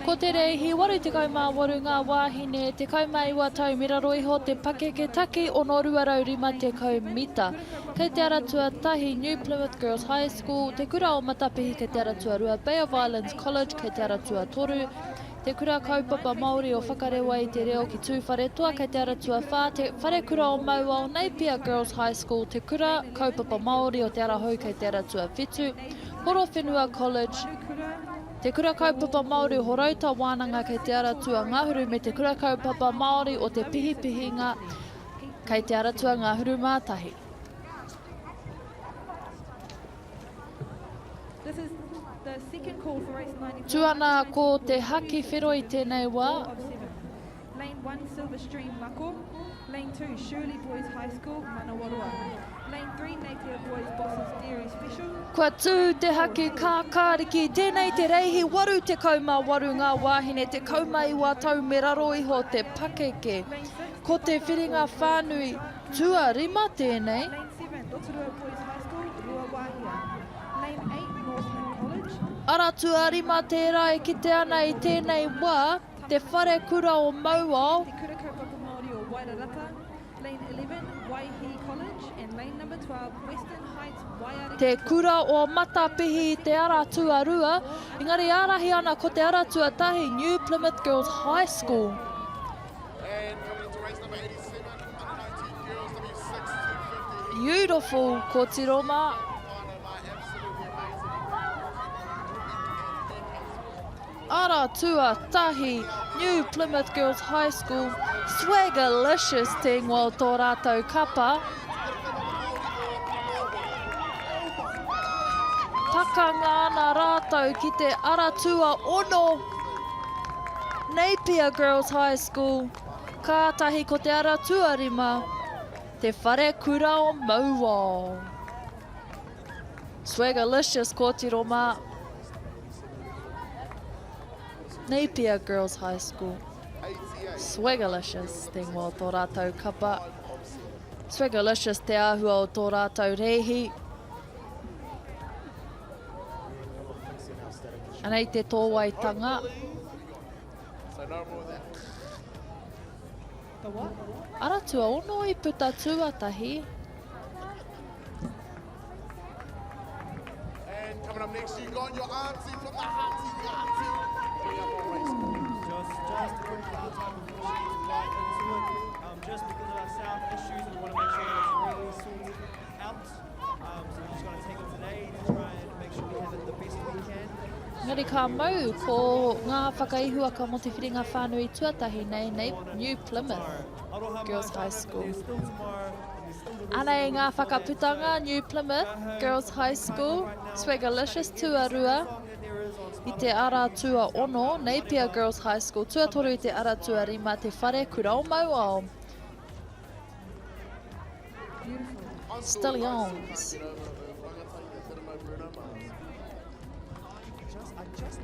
Ko te reihi, waru te kaumā waru ngā wāhine, te kaumā iwa tau miraro iho te pake ke taki o no 205 te kaumita. Kei te aratua tahi New Plymouth Girls High School, te kura o matapihi kei te aratua rua Bay of Islands College kei te aratua toru, te kura kaupapa Māori o whakarewa i te reo ki tūwhare toa kei te aratua whā, te whare kura o Maua o Napier Girls High School, te kura kaupapa Māori o te arahau kei te aratua whitu, Horo Whenua College, te kura kaupapa Māori o Horauta Wānanga kei te aratua Ngāhuru me te kura kaupapa Māori o te pihipihinga kei te aratua Ngāhuru Mātahi. This is the second call for race 94. Tuana ko te haki whiro i tēnei wā. Lane 1, Silver Stream, Mako. Lane 2, Shirley Boys High School, Manawarua. Lane 3, Napier Boys Bosses Dairy Special. Kua tū te haki kākāriki, tēnei te reihi waru te kaumā waru ngā wāhine, te kaumā iwa tau me raro iho te pakeke. Ko te whiringa whānui, tua rima tēnei. Lane 7, Rotorua Boys High School, Ruawahia. Lane 8, Northland College. Ara tua rima tērā e ki te ana i tēnei wā, te whare kura o Mauao. Te kura kaupapa Māori o Wairarapa. Lane 11, Waihi College. And lane number 12, Western Heights, Waiariki. Te kura o matapihi i te ara tua rua, engari arahi ana ko te ara tua tahi New Plymouth Girls High School. And coming into race number 87, under 19 girls, W6 250. Beautiful, ko tiroma. Ara tua tahi New Plymouth Girls High School, Swagalicious te ingoa o tō rātou kapa. Pakanga ana rātou ki te aratua ono Napier Girls High School. Kātahi ko te aratua rima, te whare kura o Maua. Swagalicious ko tiroma. Napier Girls High School. Swagalicious te ingoa o tō rātou kapa. Swagalicious te āhua o tō rātou reihi. Anei te tōwaitanga. Aratua ono i puta tuatahi. And coming up next, you got your auntie from the Hearty Auntie. Coming up on race. Just a quick time before we get into it. Just because of our sound issues, we want to make sure that it's really sorted out. So we're just going to take it today to try and make sure we have it the best we can. Ngari ka mau ko ngā whakaihuaka mo te whiringa whānui tuatahi nei New Plymouth Girls High School. Anei ngā whakaputanga New Plymouth Girls High School, Swagalicious tuarua i te ara tua ono Napier Girls High School, tuatoru i te ara tua rima te whare kura o Mauao. Stallions. I just